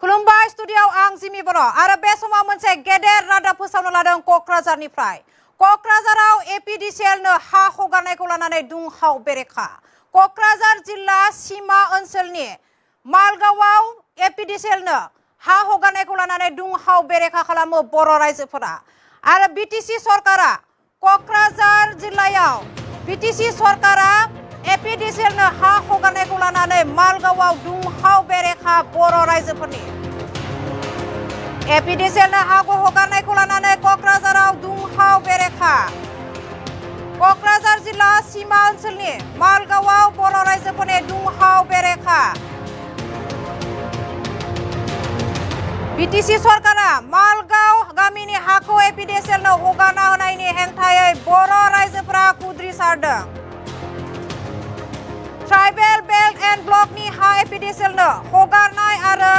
खुलुमबाय स्टुडियाव आं जिमि बर' आरो बे समाव मोनसे गेदेर रादाब फोसावनो लादों क'क्राझारनिफ्राय। क'क्राझाराव एपिडिसिएलनो हा हगारनायखौ लानानै दुंहाव बेरेखा। क'क्राझार जिल्ला सीमा ओनसोलनि मालगावआव एपिडिसिएलनो हा हगारनायखौ लानानै दुंहाव बेरेखा खालामो बर' रायजोफोरा। आरो बिटिसि सरकारा क'क्राझार जिल्लायाव बिटिसि सरकारा एपिडिसिएलनो हा हगारनायखौ लानानै मालगावआव दुंहाव बेरेखा बर' रायजोफोरनि। एपिडिसिएलनो हा हगारनायखौ लानानै क'क्राझाराव दुंहाव बेरेखा। क'क्राझार जिल्ला सीमा ओनसोलनि मालगावआव बर' रायजोफोरनि दुंहाव बेरेखा। बिटिसि सरकारा मालगाव गामिनि हाखौ एपिडिसिएलनो हगारना होनायनि हेंथायै बर' रायजोफोरा खुद्रिसारदों। ट्राइबेल बेल्ट एन्ड ब्लकनि हा एपिडिसिएलनो हगारनाय आरो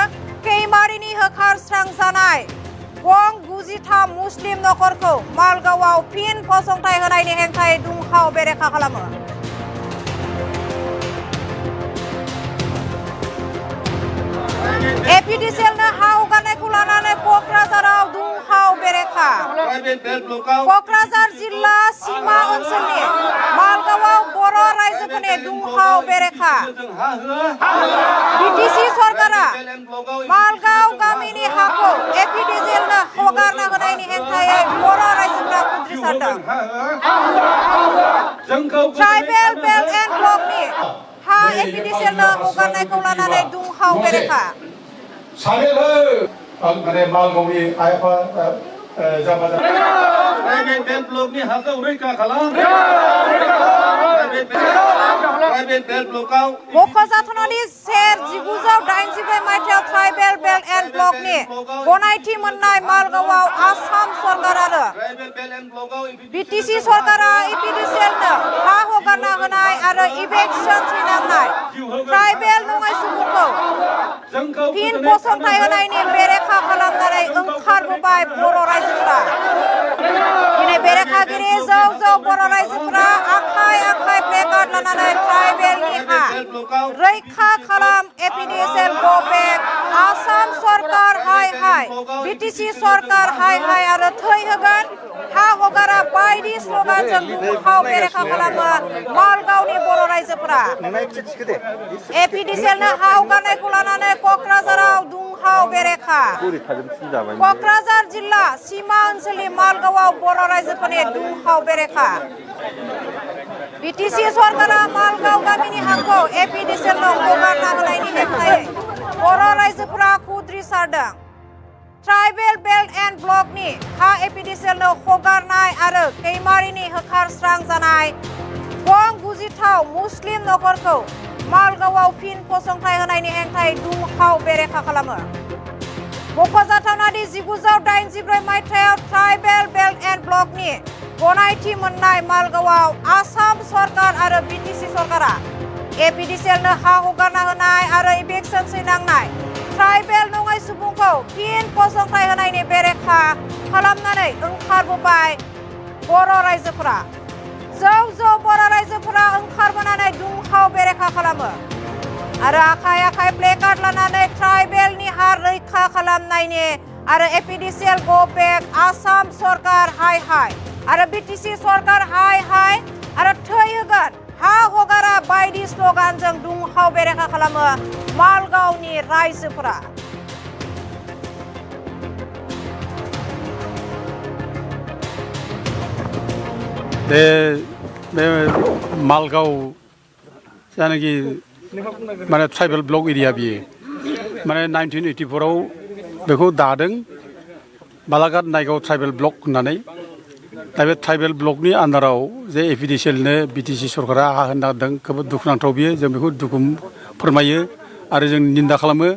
कैमारिनि होखारस्रांजानाय गं 93 मुस्लिम नखरखौ मालगावआव फिन फसंथान होनायनि हेंथायै दुंहाव बेरेखा खालामो। एपिडिसिएलनो हा हगारनायखौ लानानै क'क्राझाराव दुंहाव बेरेखा। क'क्राझार जिल्ला सीमा ओनसोलनि मालगावआव बर' रायजोफोरनि दुंहाव बेरेखा। बिटिसि सरकारा मालगाव गामिनि हाखौ एपिडिसिएलनो हगारना होनायनि हेंथायै बर' रायजोफोरा खुद्रिसारदों। ट्राइबेल बेल्ट एन्ड ब्लकनि हा एपिडिसिएलनो हगारनायखौ लानानै दुंहाव बेरेखा। माने मालगावनि आइ आफा जाबा प्राइभेट बेल्ट ब्लकनि हाखौ रैखा खालाम। प्राइभेट बेल्ट ब्लकआव मख'जाथावनादि 1984 मायथाइयाव ट्राइबेल बेल्ट एन्ड ब्लकनि गनायथि मोननाय मालगावआव आसाम सरकार आरो बिटिसि सरकारा एपिडिसिएलनो हा हगारना होनाय आरो इभेक्सन थैनांनाय ट्राइबेल नङै सुबुंखौ फिन फसंथान होनायनि बेरेखा खालामनानै ओंखारबोबाय बर' रायजोफोरा। दिनै बेरेखागिरि जौ बर' रायजोफोरा आखाइ आखाइ प्लेकार्ड लानानै ट्राइबेलनि हा रैखा खालाम एपिडिसिएल गो बेक आसाम सरकार हाय हाय बिटिसि सरकार हाय हाय आरो थै होगोन हा हगारा बायदि स्ल'गानजों दुंहाव बेरेखा खालामो मालगावनि बर' रायजोफोरा। एपिडिसिएलनो हा हगारनायखौ लानानै क'क्राझाराव दुंहाव बेरेखा। क'क्राझार जिल्ला सीमा ओनसोलनि मालगावआव बर' रायजोफोरनि दुंहाव बेरेखा। बिटिसि सरकारा मालगाव गामिनि हाखौ एपिडिसिएलनो हगारना होनायनि हेंथायै बर' रायजोफोरा खुद्रिसारदों। ट्राइबेल बेल्ट एन्ड ब्लकनि हा एपिडिसिएलनो हगारनाय आरो कैमारिनि होखारस्रांजानाय गं 93 मुस्लिम नखरखौ मालगावआव फिन फसंथान होनायनि हेंथायै दुंहाव बेरेखा खालामो। मख'जाथावनादि 1984 मायथाइयाव ट्राइबेल बेल्ट एन्ड ब्लकनि गनायथि मोननाय मालगावआव आसाम सरकार आरो बिटिसि सरकारा एपिडिसिएलनो हा हगारना होनाय आरो इभेक्सन थैनांनाय ट्राइबेल नङै सुबुंखौ फिन फसंथान होनायनि बेरेखा खालामनानै ओंखारबोबाय बर' रायजोफोरा। जौ बर' रायजोफोरा ओंखारबोनानै दुंहाव बेरेखा खालामो आरो आखाइ आखाइ प्लेकार्ड लानानै ट्राइबेलनि हा रैखा खालामनायनि आरो एपिडिसिएल गो बेक आसाम सरकार हाय हाय आरो बिटिसि सरकार हाय हाय आरो थै होगोन हा हगारा बायदि स्ल'गानजों दुंहाव बेरेखा खालामो मालगावनि रायजोफोरा। बे मालगाव जानाखि माने ट्राइबेल ब्लक एरिया बियो माने 1984 बेखौ दादों बालाघाट नायगाव ट्राइबेल ब्लक होननानै। दा बे ट्राइबेल ब्लकनि आन्दाराव जे एपिडिसिएलनो बिटिसि सरकारा हा होनो नागिरदों खोब दुखुनांथाव बियो। जों बेखौ दुखु फोरमायो आरो जों निन्दा खालामो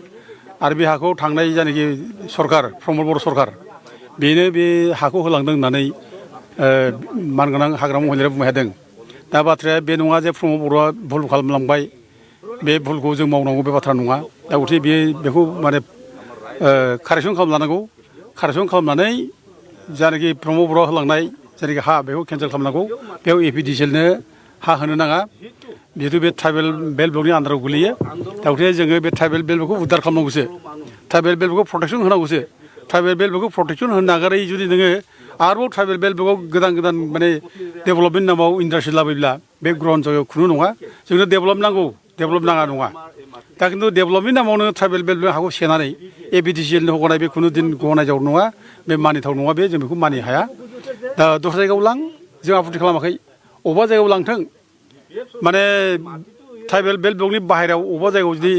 आरो बे हाखौ थांनाय जानाखि सरकार प्रमद बर' सरकार बेनो बे हाखौ होलांदों होननानै मानगोनां हाग्रामा महिलाया बुंबाय थादों। दा बाथ्राया बे नङा जे प्रमद बर'आ भुल खालामलांबाय, बे भुलखौ जों मावनांगौ बे बाथ्रा नङा। दा गथिखे बेखौ माने कारेक्सन खालामलानांगौ। कारेक्सन खालामनानै जानाखि प्रमद बर'आ होलांनाय जायनाखि हा बेखौ केन्सेल खालामनांगौ। बेयाव एपिडिसिएलनो हा होनो नाङा। जिहेतु बे ट्राइबेल बेल्ट ब्लकनि आन्दाराव गोलैयो दा गथिखे जोङो बे ट्राइबेल बेल्ट ब्लकखौ उद्धार खालामनांगौसो ट्राइबेल बेल्ट ब्लकखौ प्रटेक्सन होनांगौसो ट्राइबेल बेल्ट ब्लकखौ प्रटेक्सन होनो नागारै जुदि नोङो आरोबाव ट्राइबेल बेल्ट ब्लकआव गोदान माने डेभेलपमेन्ट नामाव इन्डास्ट्रि लाबोयोब्ला बे ग्रहन जायगायाव खुनु नङा जोंनो डेभेलप नांगौ डेभेलप नाङा नङा दा खिन्थु डेभेलपमेन्ट नामावनो ट्राइबेल बेल्ट ब्लक हाखौ सेनानै APTCL हगारनाय बे खुनु दिन गनायजाव नङा बे मानिथाव नङा बे जों बेखौ मानिनो हाया दा दस्रा जायगायाव लां जों आपत्ति खालामाखै अबेबा जायगायाव लांथों माने ट्राइबेल बेल्ट ब्लकनि बाहेरायाव अबेबा जायगायाव जुदि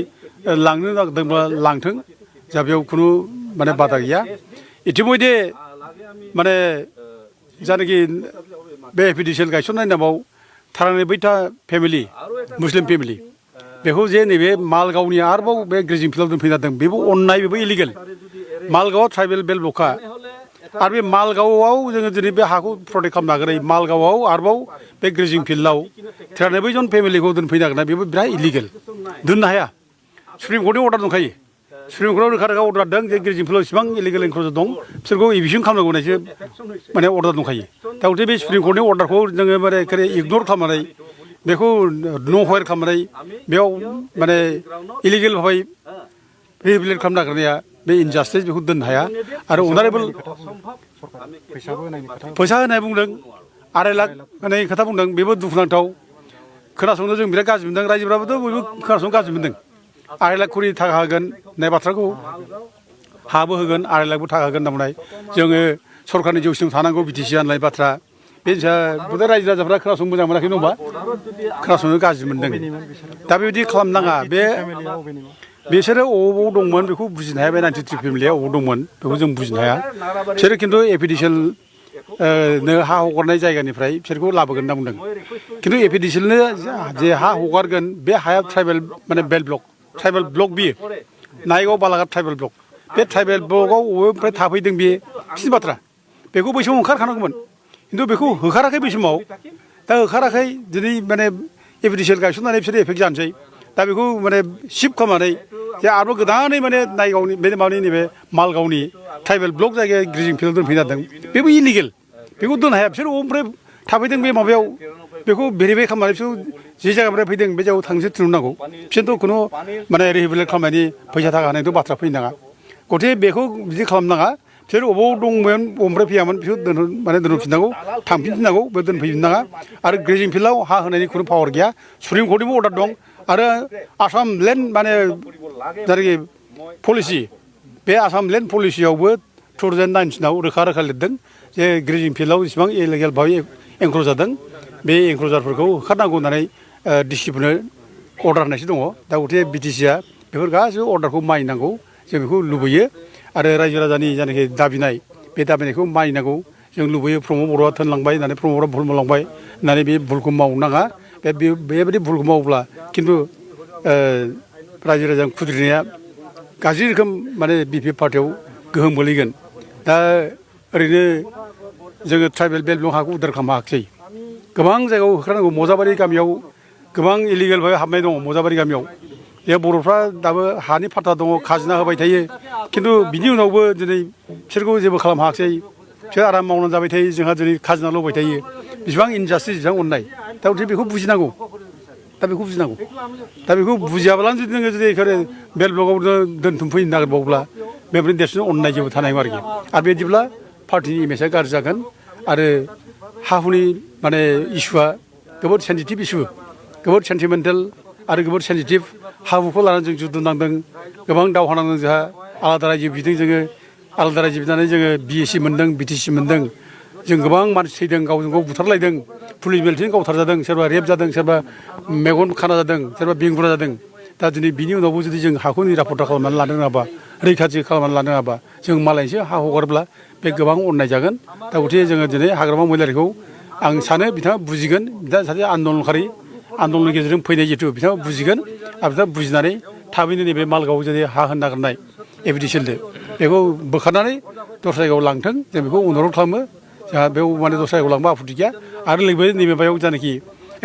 लांनो नागिरदोंब्ला लांथों जा बेयाव खुनु माने बादा गैया इतिमধ্যে माने जानाखि बे APTCL गायसननाय नामाव 93टा फेमिलि मुस्लिम फेमिलि बेखौ जे नैबे मालगावनि आरोबाव बे ग्रेजिं फिल्डआव दोनफैना दों बेबो अननाय बेबो इलिगेल मालगावआ ट्राइबेल बेल्ट ब्लकखा आरो बे मालगावआव जोङो दिनै बे हाखौ प्रटेक्ट खालामनो नागिरै मालगावआव आरोबाव बे ग्रेजिं फिल्डआव 93 जन फेमिलिखौ दोनफैनो नागिरनाय बेबो बिराद इलिगेल दोननो हाया सुप्रिम कर्टनि अर्डार दंखायो सुप्रिम कर्टआव रोखा रोखा अर्डार दं जे ग्रेजिं फिल्डआव इसेबां इलिगेल एनक्रोचर दं बिसोरखौ एभिसन खालामनांगौ होननायसो माने अर्डार दंखायो दा गथिखे बे सुप्रिम कर्टनि अर्डारखौ जोङो माने इगनर खालामनानै बेखौ नो हयर खालामनानै बेयाव माने इलिगेल भाबै रिहेबिलिटेट खालामनो नागिरनाया बे इनजास्टिस बेखौ दोननो हाया आरो अनारेबल फैसा होनाय बुंदों 2.5 लाख होनाय खोथा बुंदों बेबो दुखुनांथाव खोनासंनो जों बिराद गाज्रि मोनदों रायजोफ्राबोथ' बयबो खोनासंनो गाज्रि मोनदों 2.5 लाख खरि थाखा होगोन होननाय बाथ्राखौ हाबो होगोन 2.5 लाखबो थाखा होगोन होनना बुंनाय जोङो सरकारनि जौसिनाव थानांगौ BTC होननाय बाथ्रा बे रायजो राजाफ्रा खोनासंनो मोजां मोनाखै नङा खोनासंनो गाज्रि मोनदों दा बेबायदि खालामनाङा बे बिसोरो अबाव दंमोन बेखौ बुजिनो हाया बे 93 फेमिलिया अबाव दंमोन बेखौ जों बुजिनो हाया बिसोरो खिन्थु APTCL नो हा हगारनाय जायगानिफ्राय बिसोरखौ लाबोगोन होनना बुंदों खिन्थु APTCLनो जे हा हगारगोन बे हाया ट्राइबेल माने बेल्ट ब्लक ट्राइबेल ब्लक बियो नायगाव बालाघाट ट्राइबेल ब्लक बे ट्राइबेल ब्लकआव बबेनिफ्राय थाफैदों बे बिसिनि बाथ्रा बेखौ बै समाव ओंखारखानांगौमोन खिन्थु बेखौ होखाराखै बै समाव दा होखाराखै दिनै माने APTCL गायसननानै बिसोरो एफेक्ट जानोसै दा बेखौ माने शिफ्ट खालामनानै जे आरोबाव गोदानै माने नायगावनि बे माबानि नैबे मालगावनि ट्राइबेल ब्लक जायगायाव ग्रेजिं फिल्डआव दोनफैना दों बेबो इलिगेल बेखौ दोननो हाया बिसोर अबेनिफ्राय थाफैदों बे माबायाव बेखौ भेरिफाइ खालामनानै बिसोर जे जायगानिफ्राय फैदों बे जायगायाव थांसो थिनहरनांगौ बिसोरथ' खुनु माने रिहेबिलिटेट खालामनायनि फैसा थाखा होनायथ' बाथ्रा फैनाङा गथिखे बेखौ बिदि खालामनाङा बिसोर अबाव दंमोन अबेनिफ्राय फैयामोन बिसोर माने दोनफिननांगौ थांफिनफिननांगौ बे दोनफैफिननाङा आरो ग्रेजिं फिल्डआव हा होनायनि खुनु पावार गैया सुप्रिम कर्टनिबो अर्डार दं आरो आसाम लेन्ड माने जायनाखि पलिसि बे आसाम लेन्ड पलिसियावबो 2019आव रोखा रोखा लिरदों जे ग्रेजिं फिल्डआव जेसेबां इलिगेल भाबै एनक्रोच जादों बे एनक्रोचारफोरखौ होखारनांगौ होननानै डिसिफोरनो अर्डार होनायसो दङ दा गथिखे BTCआ बेफोर गासैबो अर्डारखौ मानिनांगौ जों बेखौ लुबैयो आरो रायजो राजानि जायनाखि दाबिनाय बे दाबिनायखौ मानिनांगौ जों लुबैयो प्रमद बर'आ थोनलांबाय होननानै प्रमद बर'आ भुल मावलांबाय होननानै बे भुलखौ मावनो नाङा बेबायदि भुलखौ मावोब्ला खिन्थु रायजो राजानि खुद्रिनाया गाज्रि रोखोम माने BP पार्टियाव गोहोम गोलैगोन दा ओरैनो जोङो ट्राइबेल बेल्ट ब्लक हाखौ उद्धार खालामनो हायाखिसै गोबां जायगायाव होखारनांगौ मजाबारि गामियाव गोबां इलिगेल भाबै हाबनाय दङ मजाबारि गामियाव बे बर'फ्रा दाबो हानि फाट्टा दङ खाजोना होबाय थायो खिन्थु बिनि उनावबो दिनै बिसोरखौ जेबो खालामनो हायाखिसै बिसोर आराम मावनानै जाबाय थायो जोंहा दिनै खाजोना होबाय थायो बेसेबां इनजास्टिस बेसेबां अननाय दा बेखौ बुजिनांगौ दा बेखौ बुजियाब्लानो जुदि नोङो जुदि बेल्ट ब्लकआव दोनथुमफैनो नागिरबावब्ला बेबायदि देरसिन अननाय जेबो थानाय नङा आरोखि आरो बिदिब्ला पार्टिनि इमेजआ गाज्रि जागोन आरो हा हुनि माने इस्युआ जोबोद सेन्सिटिभ इस्यु जोबोद सेन्टिमेन्टेल आरो जोबोद सेन्सिटिभ हा हुखौ लानानै जों जुद्ध नांदों गोबां दावहा नांदों जोंहा आलादा रायजो बिदों जोङो आलादा रायजो बिनानै जोङो BSc मोन्दों BTC मोन्दों जों गोबां मानसि थैदों गावजों गाव बुथारलायदों पुलिस बेल्टजों गावथारजादों सोरबा रेप जादों सोरबा मेगन खाना जादों सोरबा बेंगुरा जादों दा दिनै बिनि उनावबो जुदि जों हाखौ निरापत्ता खालामनानै लानो रोङाबा रैखाथि खालामनानै लानो रोङाबा जों मालायसो हा हगारोब्ला बे गोबां अननाय जागोन दा गथिखे जोङो दिनै हाग्रामा महिलारिखौ आं सानो बिथाङा बुजिगोन बिथाङा सासे आन्दलनकारि आन्दलननि गेजेरजों फैनाय जिहेतु बिथाङा बुजिगोन आरो बिथाङा बुजिनानै थाबैनो नैबे मालगाव जुदि हा होनो नागिरनाय APTCLनो बेखौ बोखारनानै दस्रा जायगायाव लांथों जों बेखौ अनुरद खालामो जोंहा बेयाव माने दस्रा जायगायाव लांबा आपत्ति गैया आरो लोगोसे नैबे माबायाव जानाखि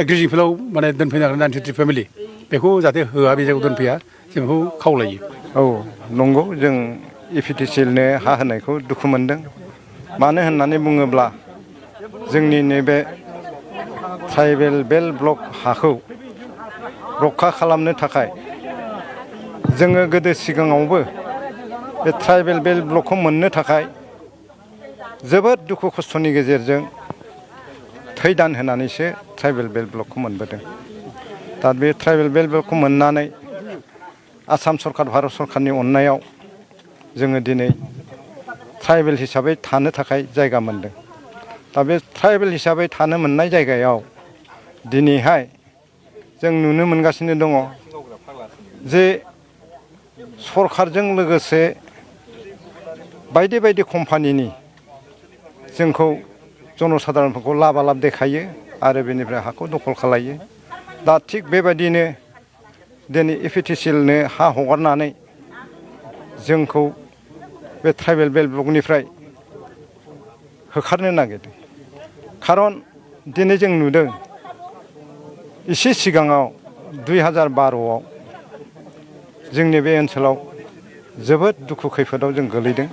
ग्रेजिं फिल्डआव माने दोनफैनो नागिरनाय 93 फेमिलि बेखौ जाहाथे होआ बे जायगायाव दोनफैया जों बेखौ खावलायो औ नंगौ जों APTCLनो हा होनायखौ दुखु मोनदों मानो होननानै बुङोब्ला जोंनि नैबे ट्राइबेल बेल्ट ब्लक हाखौ रखा खालामनो थाखाय जोङो गोदो सिगाङावबो बे ट्राइबेल बेल्ट ब्लकखौ मोननो थाखाय जोबोद दुखु खस्थ'नि गेजेरजों थै दान होनानैसो ट्राइबेल बेल्ट ब्लकखौ मोनबोदों। दा बे ट्राइबेल बेल्ट ब्लकखौ मोननानै आसाम सरकार भारत सरकारनि अननायाव जोङो दिनै ट्राइबेल हिसाबै थानो थाखाय जायगा मोनदों। दा बे ट्राइबेल हिसाबै थानो मोननाय जायगायाव दिनैहाय जों नुनो मोनगासिनो दङ जे सरकारजों लोगोसे बायदि बायदि कम्पानिनि जोंखौ जनसाधारनफोरखौ लाबालाब देखायो आरो बेनिफ्राय हाखौ दखल खालायो। दा थिग बेबायदिनो दिनै एपिटिसिएलनो हा हगारनानै जोंखौ बे ट्राइबेल बेल्ट ब्लकनिफ्राय होखारनो नागिरदों। खारन दिनै जों नुदों एसे सिगाङाव 2012आव जोंनि बे ओनसोलाव जोबोद दुखु खैफोदाव जों गोलैदों।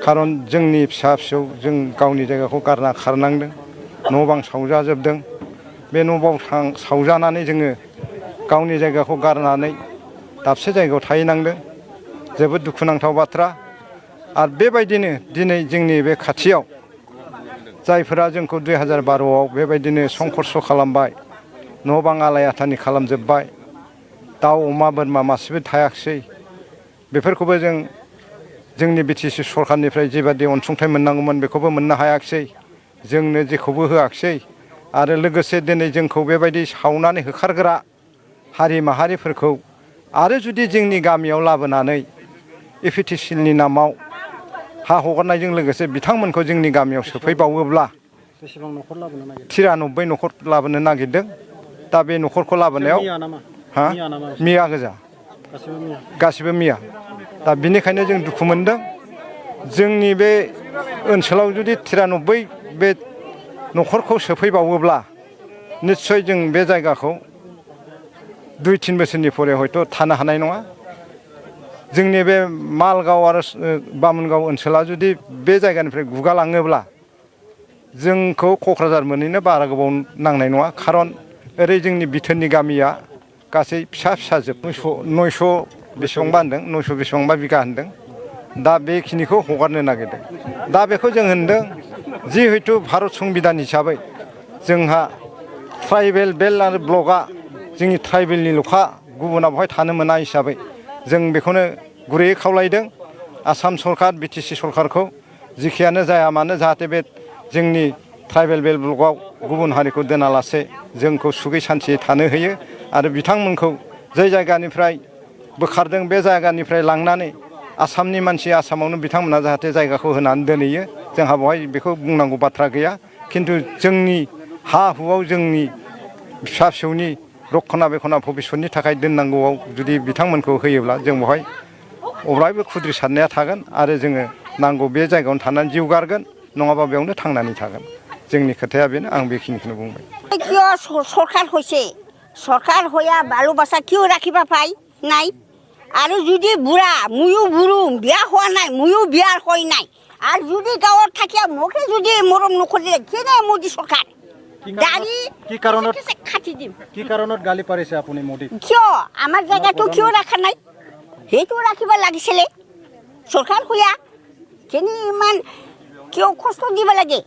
खारन जोंनि फिसा फिसौ जों गावनि जायगाखौ गारना खारनांदों, न' बां सावजाजोबदों। बे न' बां सावजानानै जोङो गावनि जायगाखौ गारनानै दाबसे जायगायाव थाहैनांदों। जोबोद दुखुनांथाव बाथ्रा। आरो बेबायदिनो दिनै जोंनि बे खाथियाव जायफोरा जोंखौ 2012आव बेबायदिनो संघर्ष खालामबाय, न' बां आलाय आथानि खालामजोब्बाय, दाउ अमा बोरमा मासेबो थायाखिसै, बेफोरखौबो जोंनि बिटिसि सरकारनिफ्राय जेबादि अनसुंथाइ मोननांगौमोन बेखौबो मोननो हायाखिसै, जोंनो जेखौबो होआखिसै। आरो लोगोसे दिनै जोंखौ बेबायदि सावनानै होखारग्रा हारि माहारिफोरखौ आरो जुदि जोंनि गामियाव लाबोनानै एपिटिसिएलनि नामाव हा हगारनायजों लोगोसे बिथांमोनखौ जोंनि गामियाव सोफैबावोब्ला 93 न'खर लाबोनो नागिरदों। दा बे न'खरखौ लाबोनायाव मिया गोजा, गासिबो मिया। दा बिनिखायनो जों दुखु मोनदों। जोंनि बे ओनसोलाव जुदि 93 बे न'खरखौ सोफैबावोब्ला निस्सय जों बे जायगाखौ 2-3 बोसोरनि फरे हयथ' थानो हानाय नङा। जोंनि बे मालगाव आरो बामोनगाव ओनसोला जुदि बे जायगानिफ्राय गुगालाङोब्ला जोंखौ क'क्राझार मोनहैनो बारा गोबाव नांनाय नङा। खारन ओरै जोंनि बिथोरनि गामिया गासै फिसा फिसा जोब 900 बेसेबांबा होनदों, 900 बेसेबांबा बिगा होनदों। दा बेखिनिखौ हगारनो नागिरदों। दा बेखौ जों होनदों जिहेतु भारत संबिधान हिसाबै जोंहा ट्राइबेल बेल्ट आरो ब्लकआ जोंनि ट्राइबेलनिल'खा, गुबुना बेवहाय थानो मोना हिसाबै जों बेखौनो गुरैयै खावलायदों आसाम सरकार बिटिसि सरकारखौ, जिखियानो जाया मानो जाहाथे बे जोंनि ट्राइबेल बेल्ट ब्लकआव गुबुन हारिखौ दोनालासे जोंखौ सुखै सान्थियै थानो होयो। आरो बिथांमोनखौ जाय जायगानिफ्राय बोखारदों बे जायगानिफ्राय लांनानै आसामनि मानसि आसामावनो बिथांमोना जाहाथे जायगाखौ होनानै दोनहैयो। जोंहा बेवहाय बेखौ बुंनांगौ बाथ्रा गैया। खिन्थु जोंनि हा हुआव जोंनि फिसा फिसौनि रक्षना बेखना भबिसतनि थाखाय दोननांगौआव जुदि बिथांमोनखौ होयोब्ला जों बेवहाय अरायबो खुद्रि सारनाया थागोन आरो जोङो नांगौ बे जायगायावनो थानानै जिउ गारगोन, नङाबा बेयावनो थांनानै थागोन। जोंनि खोथाया बेनो, आं बेखिनिखौनो बुंबाय। কিয় সরকার হয়েছে, সরকার হইয়া ভালোবাসা কিয় রাখিবা পাই নাই? আর যদি বুড়া মুয়ো বুড়ুম বিয়া হওয়া নাই, মুয়ো বিয়ার হয় নাই, আর যদি গাঁৱত থাকিয়া মোকে যদি মৰম নকৰিলে কেনে মোদী চৰকাৰ কি কাৰণত গালি পাৰিছে আপুনি মোদীক? কিয় আমাৰ জায়গাটো কিয় ৰাখা নাই? সেইটো ৰাখিব লাগিছিলে। চৰকাৰ হইয়া কেনে ইমান কিয় কষ্ট দিব লাগে?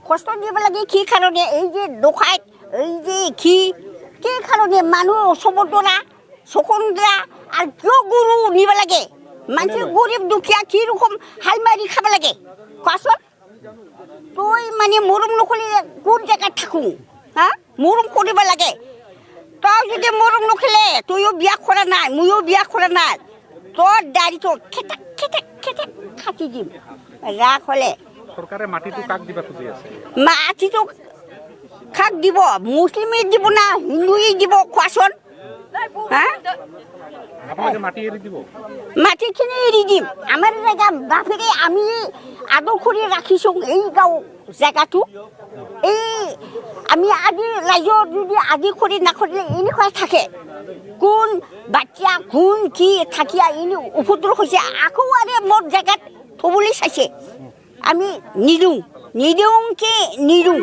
কষ্ট দিব লাগে কি কাৰণে? এই যে ডকাইত, এই যে কি কাৰণে মানুহ চবতৰা চকন্দৰা আৰু কিয় গৰু নিব লাগে? মানুহ গৰীব দুখীয়া কি ৰকম হাল মাৰি খাব লাগে কোৱাচোন? তই মানে মৰম নকৰিলে কোন জেগাত থাকোঁ? হা, মৰম কৰিব লাগে। তই যদি মৰম নকৰিলে তইও বিয়া কৰা নাই, ময়ো বিয়া কৰা নাই, তোৰ দাড়িটো খেটেক খেটেক খেটেক কাটি দিম ৰাগ হ'লে। চৰকাৰে মাটিটো কাক দিব খুজি আছে? মাটিটো কাক দিব? মুছলিমে দিব না হিন্দুৱে দিব কোৱাচোন? হা, আপোনালোকে মাটি এৰি দিব? মাটিখিনি এৰি দিম। আমাৰ জেগা বাপেৰে আমি আদৰ কৰি ৰাখিছোঁ এই গাঁও জেগাটো। এই আমি আদি ৰাইজৰ যদি আদি কৰি নকৰিলে এনেকুৱা থাকে, কোন বাচ্চা কোন কি থাকিয়া এনে উপদ্ৰৱ হৈছে, আকৌ আৰু মোৰ জেগাত থ'বলৈ চাইছে। আমি নিদিওঁ, নিদিওঁ কি নিদিওঁ।